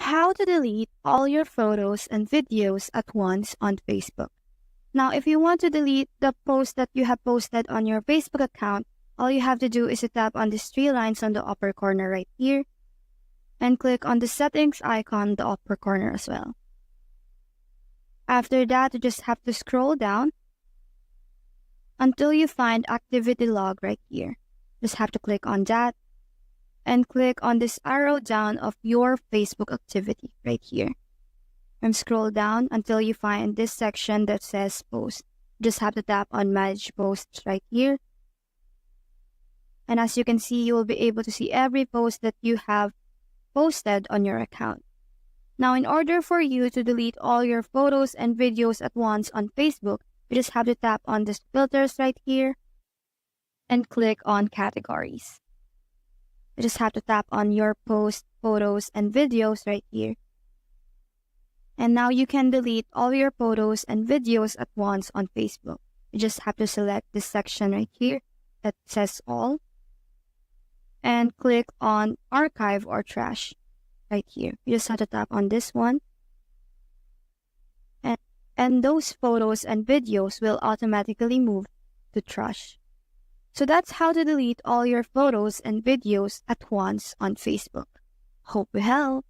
how to delete all your photos and videos at once on Facebook. Now, if you want to delete the post that you have posted on your Facebook account, all you have to do is to tap on these three lines on the upper corner right here and click on the settings icon in the upper corner as well. After that, you just have to scroll down until you find activity log right here. Just have to click on that and click on this arrow down of your Facebook activity right here. And scroll down until you find this section that says post. Just have to tap on manage posts right here. And as you can see, you will be able to see every post that you have posted on your account. Now, in order for you to delete all your photos and videos at once on Facebook, you just have to tap on this filters right here and click on categories. You just have to tap on your post, photos, and videos right here. And now you can delete all your photos and videos at once on Facebook. You just have to select this section right here that says all and click on archive or trash right here. You just have to tap on this one. And those photos and videos will automatically move to trash. So that's how to delete all your photos and videos at once on Facebook. Hope we help.